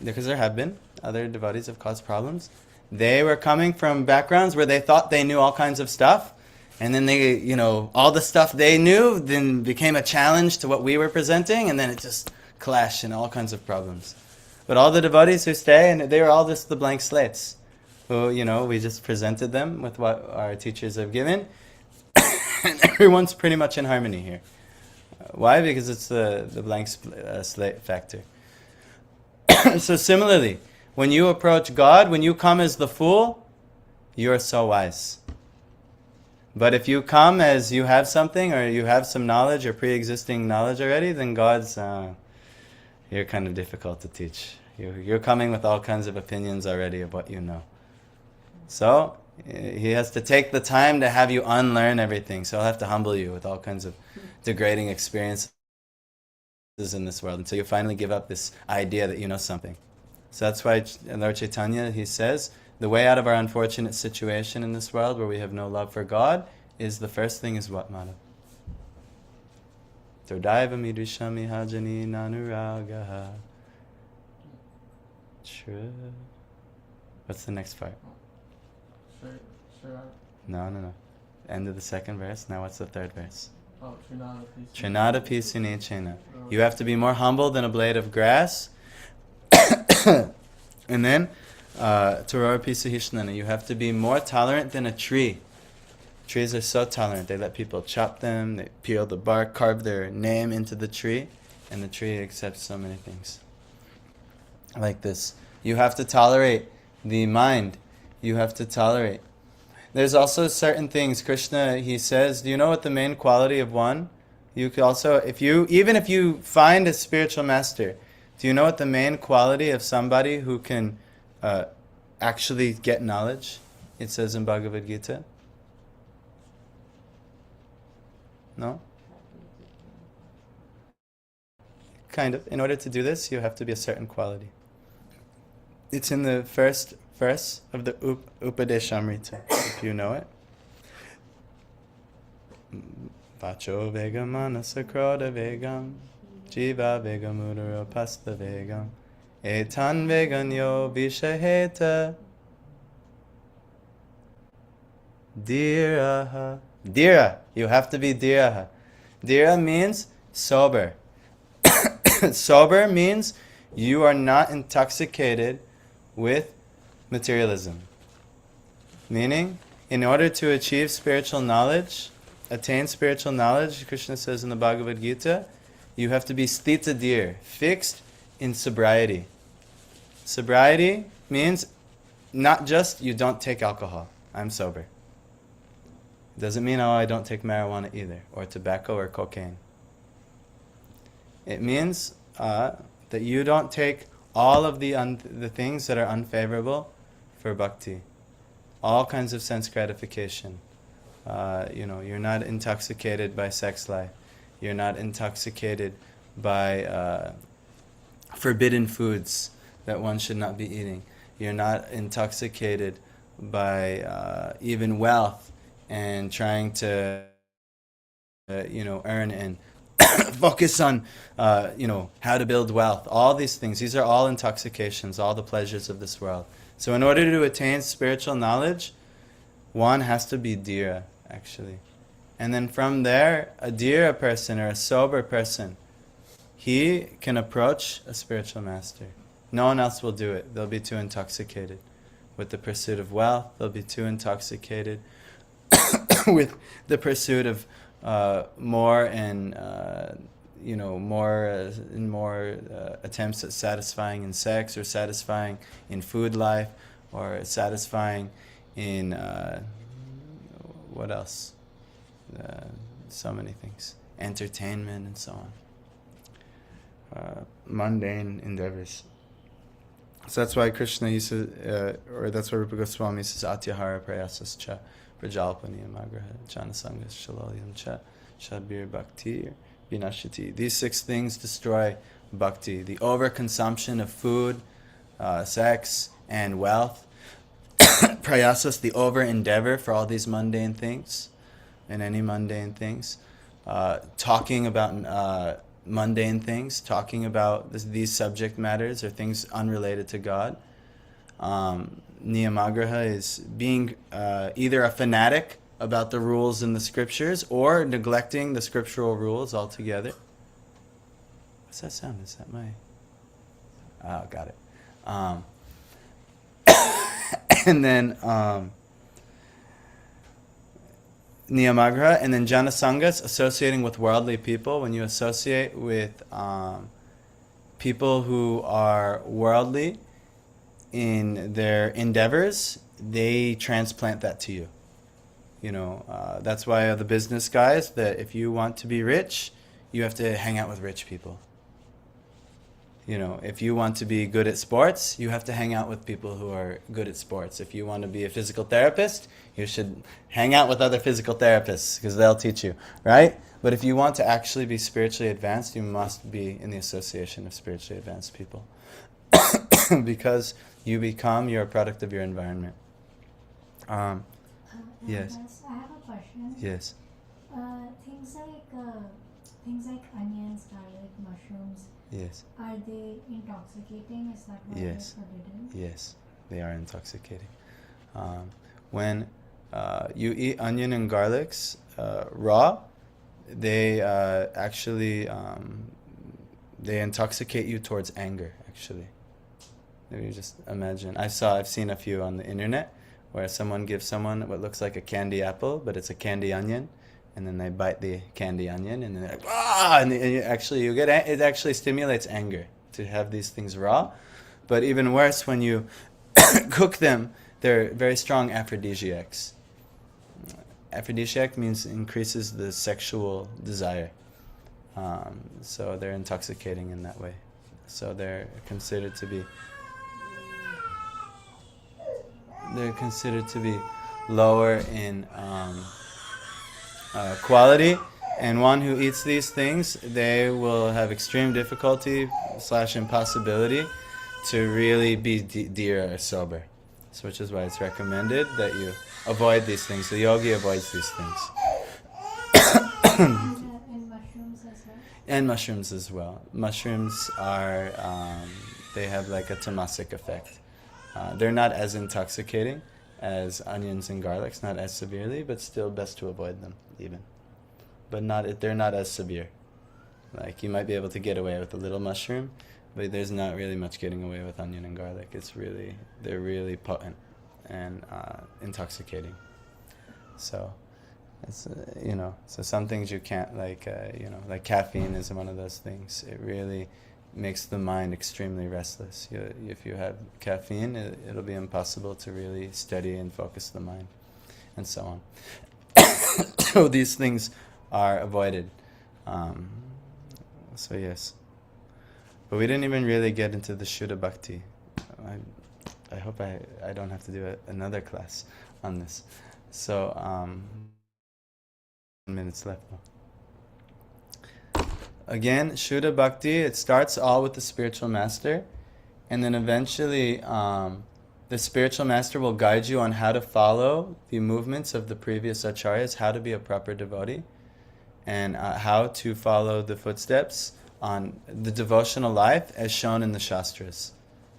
Speaker 1: because there have been other devotees who have caused problems, they were coming from backgrounds where they thought they knew all kinds of stuff, and then they, all the stuff they knew then became a challenge to what we were presenting, and then it just clashed in all kinds of problems. But all the devotees who stay, and they were all just the blank slates, who, we just presented them with what our teachers have given, and everyone's pretty much in harmony here. Why? Because it's the blank slate factor. So similarly, when you approach God, when you come as the fool, you are so wise. But if you come as you have something, or you have some knowledge or pre-existing knowledge already, then God's, you're kind of difficult to teach. You're coming with all kinds of opinions already of what you know. So, he has to take the time to have you unlearn everything. So he'll have to humble you with all kinds of degrading experiences in this world until you finally give up this idea that you know something. So that's why in Lord Chaitanya, he says, the way out of our unfortunate situation in this world where we have no love for God is the first thing is what, Madhav? Turdaiva midrishami hajani nanuragaha. What's the next part? No. End of the second verse. Now what's the third verse? Trinada pisune chena. You have to be more humble than a blade of grass. And then, Torora pisuhishnana. You have to be more tolerant than a tree. Trees are so tolerant. They let people chop them, they peel the bark, carve their name into the tree, and the tree accepts so many things. Like this. You have to tolerate the mind. You have to tolerate. There's also certain things. Krishna, he says, do you know what the main quality of one? You could also, even if you find a spiritual master, do you know what the main quality of somebody who can actually get knowledge? It says in Bhagavad Gita. No? Kind of. In order to do this, you have to be a certain quality. It's in the first verse of the Upadeshamrita, if you know it. Vacho vegam manasa kroda vegam jiva vegam udara pasta vegam etan veganyo vishaheta dhiraha. Dhira, you have to be dhiraha. Dhira means sober. Sober means You are not intoxicated with materialism. Meaning, in order to achieve spiritual knowledge, attain spiritual knowledge, Krishna says in the Bhagavad Gita, you have to be sthita dhir, fixed in sobriety. Sobriety means not just you don't take alcohol. I'm sober. It doesn't mean, oh, I don't take marijuana either, or tobacco or cocaine. It means that you don't take all of the things that are unfavorable for bhakti. All kinds of sense gratification. You're not intoxicated by sex life. You're not intoxicated by forbidden foods that one should not be eating. You're not intoxicated by even wealth and trying to, earn and focus on, how to build wealth. All these things. These are all intoxications, all the pleasures of this world. So in order to attain spiritual knowledge, one has to be dhira, actually. And then from there, a dhira person or a sober person, he can approach a spiritual master. No one else will do it. They'll be too intoxicated with the pursuit of wealth. They'll be too intoxicated with the pursuit of more attempts at satisfying in sex, or satisfying in food life, or satisfying in what else? So many things. Entertainment and so on. Mundane endeavors. So that's why Krishna uses, or that's why Rupa Goswami says, Atyahara prayasas cha prajalpani amagraha janasangas shalolyam cha shabir bhakti vinashati. These 6 things destroy bhakti. The overconsumption of food, sex, and wealth. Prayasas, the over-endeavor for all these mundane things, and any mundane things. Talking about mundane things, talking about these subject matters or things unrelated to God. Niyamagraha is being either a fanatic about the rules in the scriptures or neglecting the scriptural rules altogether. What's that sound? Is that my... Oh, got it. And then Niyamagraha, and then Janasangas, associating with worldly people. When you associate with people who are worldly in their endeavors, they transplant that to you. That's why the business guys, that if you want to be rich, you have to hang out with rich people. If you want to be good at sports, you have to hang out with people who are good at sports. If you want to be a physical therapist, you should hang out with other physical therapists because they'll teach you, right? But if you want to actually be spiritually advanced, you must be in the association of spiritually advanced people because you're a product of your environment. Yes.
Speaker 3: I have a question.
Speaker 1: Yes.
Speaker 3: Things like onions, garlic, mushrooms.
Speaker 1: Yes.
Speaker 3: Are they intoxicating? Is that why
Speaker 1: Yes.
Speaker 3: they're forbidden?
Speaker 1: Yes, they are intoxicating. When you eat onion and garlics raw, they actually they intoxicate you towards anger. Actually, maybe just imagine. I've seen a few on the internet where someone gives someone what looks like a candy apple, but it's a candy onion. And then they bite the candy onion, and they're like, ah! And it actually stimulates anger to have these things raw. But even worse, when you cook them, they're very strong aphrodisiacs. Aphrodisiac means increases the sexual desire. So they're intoxicating in that way. So they're considered to be lower in quality, and one who eats these things, they will have extreme difficulty / impossibility to really be dhira or sober. So which is why it's recommended that you avoid these things. The yogi avoids these things.
Speaker 3: And mushrooms as well?
Speaker 1: And mushrooms as well. Mushrooms are, they have like a tamasic effect. They're not as intoxicating as onions and garlics, not as severely, but still best to avoid them even. But they're not as severe. Like you might be able to get away with a little mushroom, but there's not really much getting away with onion and garlic. They're really potent and intoxicating. So, it's so some things you can't, like like caffeine is one of those things. It really makes the mind extremely restless. If you have caffeine, it'll be impossible to really steady and focus the mind, and so on. So these things are avoided. So yes. But we didn't even really get into the Shuddha Bhakti. I hope I don't have to do another class on this. So, minutes left. Again, Shuddha Bhakti, it starts all with the spiritual master, and then eventually the spiritual master will guide you on how to follow the movements of the previous acharyas, how to be a proper devotee, and how to follow the footsteps on the devotional life as shown in the Shastras,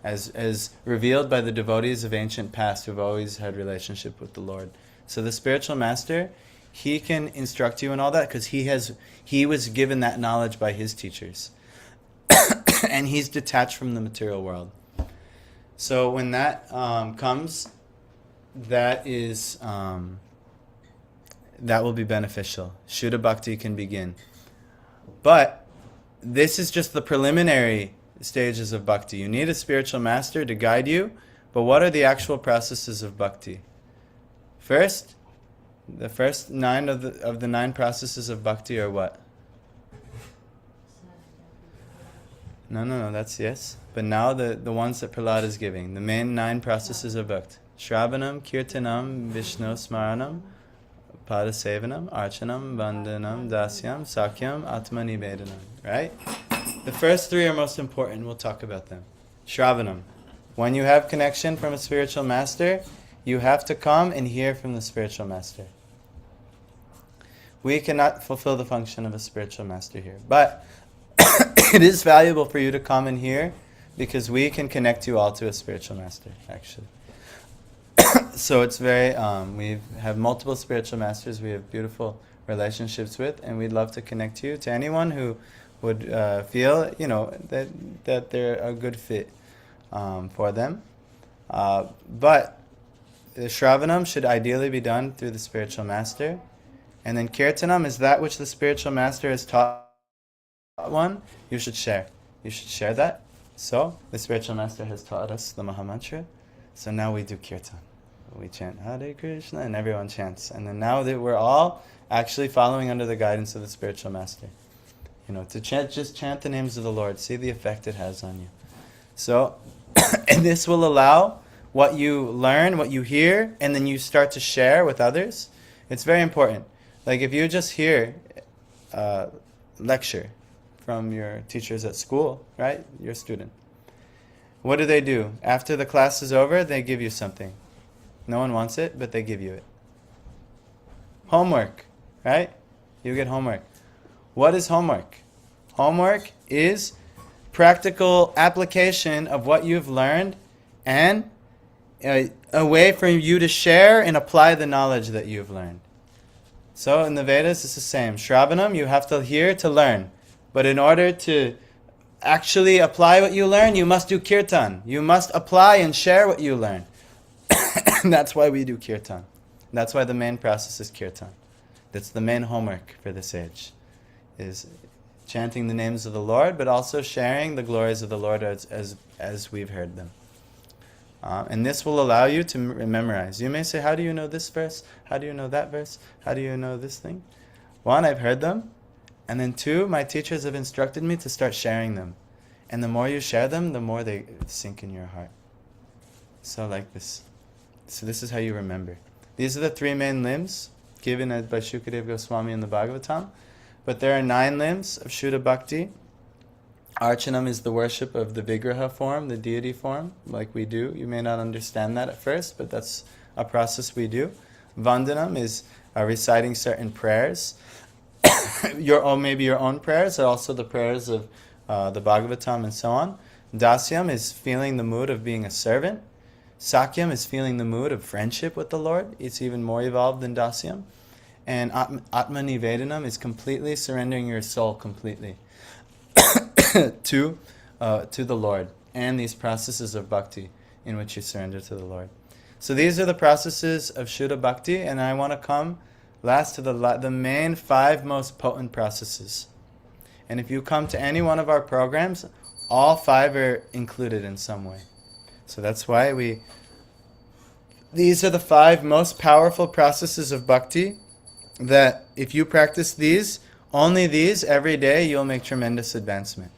Speaker 1: as revealed by the devotees of ancient past who've always had relationship with the Lord. So the spiritual master, he can instruct you in all that because he was given that knowledge by his teachers. And he's detached from the material world. So when that comes, that will be beneficial. Shuddha Bhakti can begin. But this is just the preliminary stages of Bhakti. You need a spiritual master to guide you, but what are the actual processes of Bhakti? First, the first 9 of the 9 processes of Bhakti are what? No, that's yes. But now the ones that Prahlad is giving, the main 9 processes of Bhakti. Shravanam, Kirtanam, Vishnu Smaranam, Padasevanam, Archanam, Vandanam, Dasyam, Sakyam, Atmanivedanam. Right? The first 3 are most important. We'll talk about them. Shravanam. When you have connection from a spiritual master, you have to come and hear from the spiritual master. We cannot fulfill the function of a spiritual master here. But it is valuable for you to come and hear because we can connect you all to a spiritual master, actually. So it's very, we have multiple spiritual masters we have beautiful relationships with, and we'd love to connect you to anyone who would feel, that they're a good fit for them. But the Shravanam should ideally be done through the spiritual master. And then Kirtanam is that which the spiritual master has taught one. You should share. You should share that. So, the spiritual master has taught us the Mahamantra. So now we do Kirtan. We chant Hare Krishna and everyone chants. And then now that we're all actually following under the guidance of the spiritual master. To just chant the names of the Lord. See the effect it has on you. So, and this will allow what you learn, what you hear, and then you start to share with others. It's very important. Like if you just hear a lecture from your teachers at school, right? Your student. What do? After the class is over, they give you something. No one wants it, but they give you it. Homework, right? You get homework. What is homework? Homework is practical application of what you've learned and a way for you to share and apply the knowledge that you've learned. So in the Vedas, it's the same. Shravanam, you have to hear to learn. But in order to actually apply what you learn, you must do kirtan. You must apply and share what you learn. And that's why we do kirtan. That's why the main process is kirtan. That's the main homework for this age, is chanting the names of the Lord, but also sharing the glories of the Lord as we've heard them. And this will allow you to memorize. You may say, how do you know this verse? How do you know that verse? How do you know this thing? 1, I've heard them. And then 2, my teachers have instructed me to start sharing them. And the more you share them, the more they sink in your heart. So like this. So this is how you remember. These are the 3 main limbs given by Shukadeva Goswami in the Bhagavatam. But there are 9 limbs of Shuddha Bhakti. Archanam is the worship of the Vigraha form, the deity form, like we do. You may not understand that at first, but that's a process we do. Vandanam is reciting certain prayers. Maybe your own prayers, and also the prayers of the Bhagavatam and so on. Dasyam is feeling the mood of being a servant. Sakyam is feeling the mood of friendship with the Lord. It's even more evolved than Dasyam. And Atma Nivedanam is completely surrendering your soul completely to the Lord, and these processes of bhakti in which you surrender to the Lord. So these are the processes of Shuddha Bhakti, and I want to come last to the main 5 most potent processes. And if you come to any one of our programs, all 5 are included in some way. So that's why these are the 5 most powerful processes of bhakti that if you practice these, only these, every day, you'll make tremendous advancement.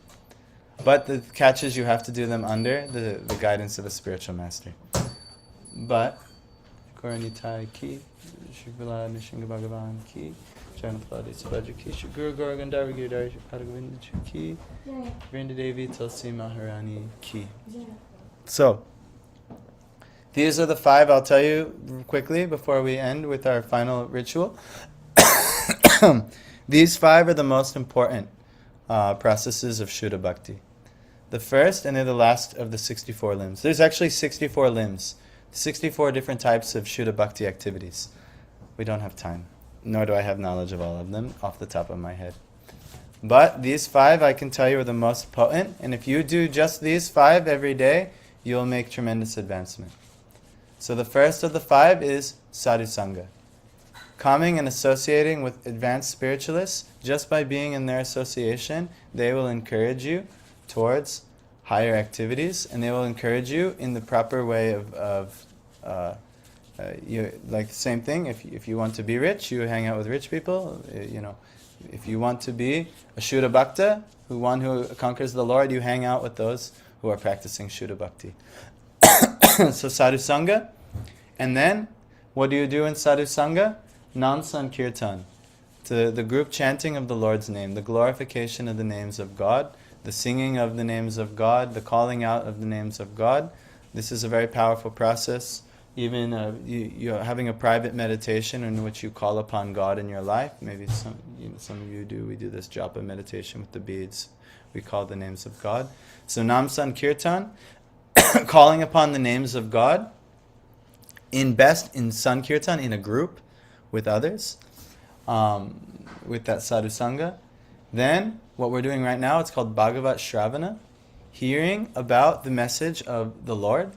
Speaker 1: But the catch is you have to do them under the guidance of a spiritual master. But, Koranitai ki, Shukvala Nishinga Bhagavan ki, Janapadi Sabhaja ki, Shuguru Goragandhara Girdhara Padagavinda ki, Vrinda Devi Tulsi Maharani ki. So, these are the 5 I'll tell you quickly before we end with our final ritual. These 5 are the most important processes of Shuddha Bhakti. The first, and they're the last of the 64 limbs. There's actually 64 limbs, 64 different types of Shuddha Bhakti activities. We don't have time, nor do I have knowledge of all of them off the top of my head. But these 5 I can tell you are the most potent, and if you do just these 5 every day, you'll make tremendous advancement. So the first of the 5 is Sadhu Sangha. Coming and associating with advanced spiritualists, just by being in their association, they will encourage you towards higher activities, and they will encourage you in the proper way of like the same thing. If you want to be rich, you hang out with rich people. If you want to be a Shuddha Bhakta, one who conquers the Lord, you hang out with those who are practicing Shuddha Bhakti. So Sadhu Sangha. And then, what do you do in Sadhu Sangha? Nam Sankirtan. The group chanting of the Lord's name, the glorification of the names of God, the singing of the names of God, the calling out of the names of God. This is a very powerful process. Even you're having a private meditation in which you call upon God in your life. Maybe some of you do. We do this japa meditation with the beads. We call the names of God. So Nam Sankirtan, calling upon the names of God, in Sankirtan, in a group with others, with that Sadhu Sangha. Then, what we're doing right now, it's called Bhagavad Shravana, hearing about the message of the Lord.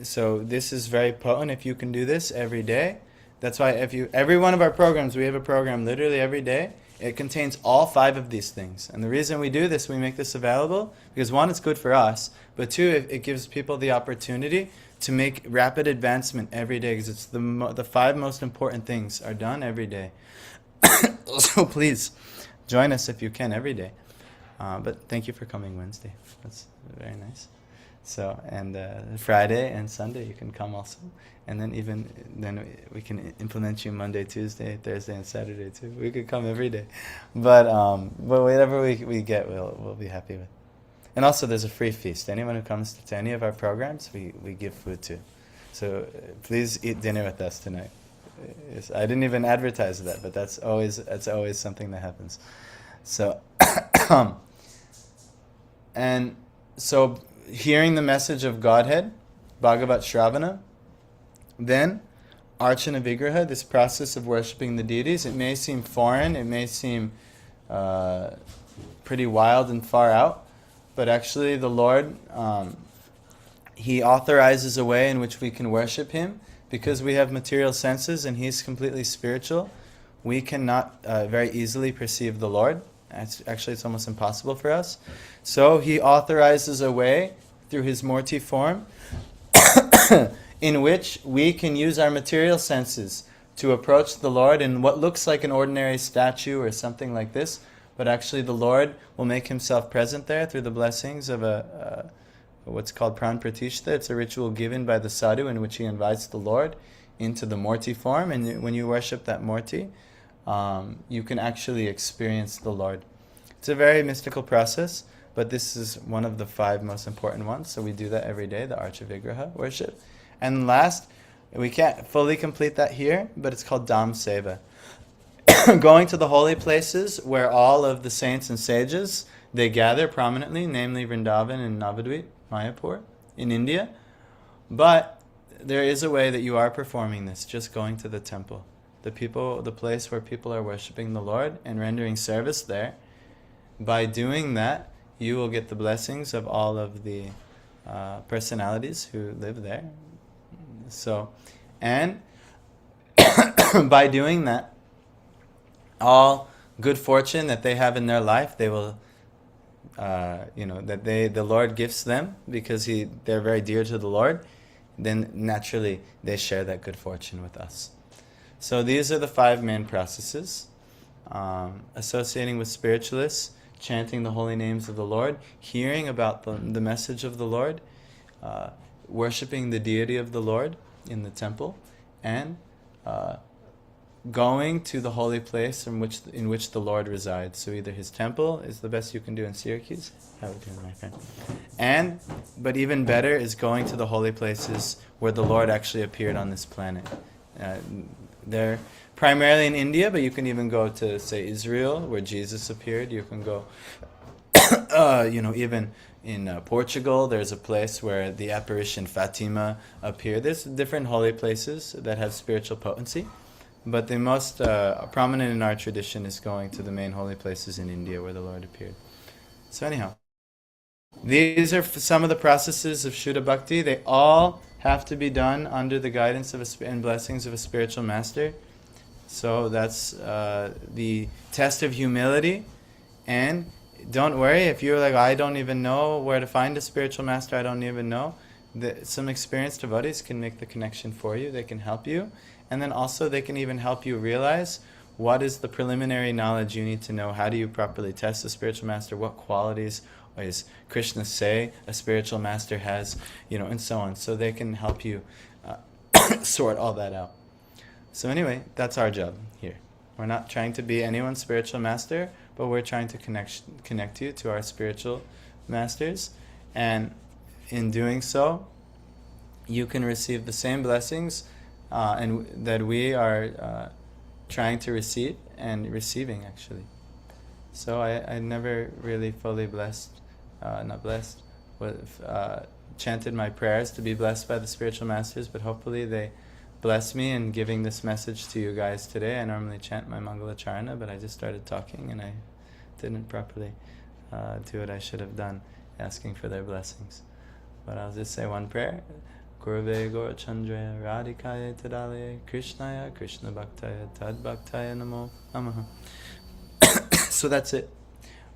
Speaker 1: So this is very potent if you can do this every day. That's why every one of our programs, we have a program literally every day. It contains all 5 of these things. And the reason we do this, we make this available, because 1, it's good for us, but 2, it gives people the opportunity to make rapid advancement every day, because it's the 5 most important things are done every day. So please, join us if you can every day. But thank you for coming Wednesday. That's very nice. So, and Friday and Sunday you can come also. And then we can implement you Monday, Tuesday, Thursday, and Saturday too. We could come every day. But whatever we get, we'll be happy with. And also there's a free feast. Anyone who comes to any of our programs, we give food to. So please eat dinner with us tonight. I didn't even advertise that, but that's always something that happens. So, and so hearing the message of Godhead, Bhagavad Shravana, then Archana Vigraha, this process of worshipping the deities. It may seem foreign, it may seem pretty wild and far out, but actually the Lord, He authorizes a way in which we can worship Him. Because we have material senses and He's completely spiritual, we cannot very easily perceive the Lord. It's almost impossible for us. So He authorizes a way through His Murti form in which we can use our material senses to approach the Lord in what looks like an ordinary statue or something like this, but actually the Lord will make Himself present there through the blessings of what's called pran pratishta. It's a ritual given by the sadhu in which he invites the Lord into the Murti form, and when you worship that Murti, you can actually experience the Lord. It's a very mystical process, but this is one of the 5 most important ones, so we do that every day, the Archa Vigraha worship. And last, we can't fully complete that here, but it's called Dham Seva. Going to the holy places where all of the saints and sages, they gather prominently, namely Vrindavan and Navadvip, Mayapur, in India. But there is a way that you are performing this, just going to the temple. the place where people are worshiping the Lord and rendering service there. By doing that, you will get the blessings of all of the personalities who live there. So, and by doing that, all good fortune that they have in their life, they will, the Lord gifts them because they're very dear to the Lord. Then naturally they share that good fortune with us. So these are the 5 main processes: associating with spiritualists, chanting the holy names of the Lord, hearing about the message of the Lord, worshipping the deity of the Lord in the temple, and going to the holy place in which the Lord resides. So either his temple is the best you can do in Syracuse. How are we doing, my friend? But even better is going to the holy places where the Lord actually appeared on this planet. They're primarily in India, but you can even go to, say, Israel, where Jesus appeared. You can go, even in Portugal, there's a place where the apparition Fatima appeared. There's different holy places that have spiritual potency, but the most prominent in our tradition is going to the main holy places in India where the Lord appeared. So anyhow, these are some of the processes of Shuddha Bhakti. They all have to be done under the guidance of and blessings of a spiritual master. So that's the test of humility. And don't worry if you're like, I don't even know where to find a spiritual master, I don't even know. Some experienced devotees can make the connection for you. They can help you. And then also they can even help you realize what is the preliminary knowledge you need to know. How do you properly test a spiritual master? What qualities is Krishna say a spiritual master has, and so on. So they can help you sort all that out. So anyway, that's our job here. We're not trying to be anyone's spiritual master, but we're trying to connect you to our spiritual masters. And in doing so, you can receive the same blessings and that we are trying to receive and receiving, actually. So I never really fully chanted my prayers to be blessed by the spiritual masters, but hopefully they bless me in giving this message to you guys today. I normally chant my Mangalacharana, but I just started talking and I didn't properly do what I should have done, asking for their blessings. But I'll just say one prayer. Gurave Gaurachandraya Radhikaya Tadalaya Krishnaya Krishna Bhaktaya Tad Bhaktaya Namo Namaha. So that's it.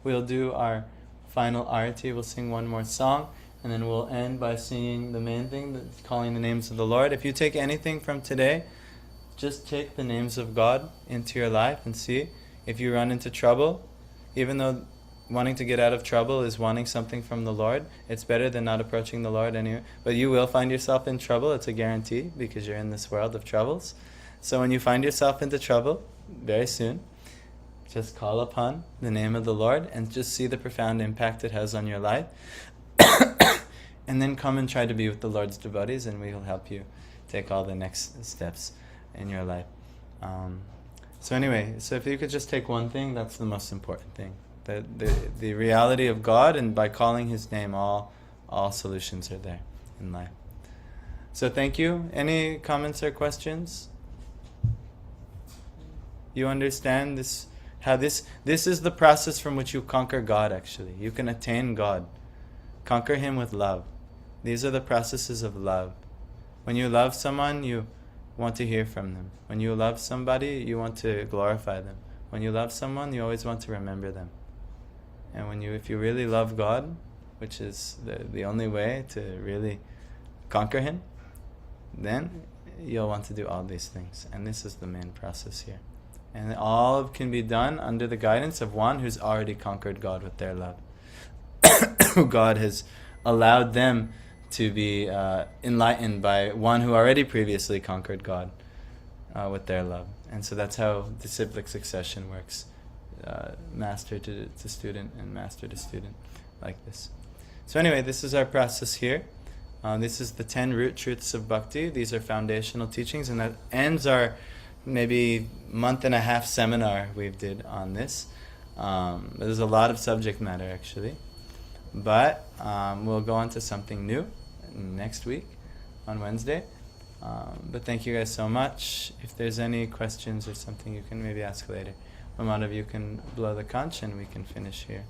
Speaker 1: We'll do our final arati. We'll sing one more song, and then we'll end by singing the main thing, calling the names of the Lord. If you take anything from today, just take the names of God into your life and see if you run into trouble. Even though wanting to get out of trouble is wanting something from the Lord, it's better than not approaching the Lord anyway. But you will find yourself in trouble. It's a guarantee because you're in this world of troubles. So when you find yourself into trouble, very soon, just call upon the name of the Lord and just see the profound impact it has on your life. And then come and try to be with the Lord's devotees, and we will help you take all the next steps in your life. So if you could just take one thing, that's the most important thing. The reality of God, and by calling His name, all solutions are there in life. So thank you. Any comments or questions? You understand this? How this is the process from which you conquer God, actually. You can attain God. Conquer Him with love. These are the processes of love. When you love someone, you want to hear from them. When you love somebody, you want to glorify them. When you love someone, you always want to remember them. And if you really love God, which is the only way to really conquer Him, then you'll want to do all these things. And this is the main process here. And all can be done under the guidance of one who's already conquered God with their love. God has allowed them to be enlightened by one who already previously conquered God with their love. And so that's how disciplic succession works. Master to student and master to student, like this. So anyway, this is our process here. This is the 10 root truths of bhakti. These are foundational teachings, and that ends our maybe month and a half seminar we did on this. There's a lot of subject matter, actually. But we'll go on to something new next week on Wednesday. But thank you guys so much. If there's any questions or something, you can maybe ask later. One of you can blow the conch and we can finish here.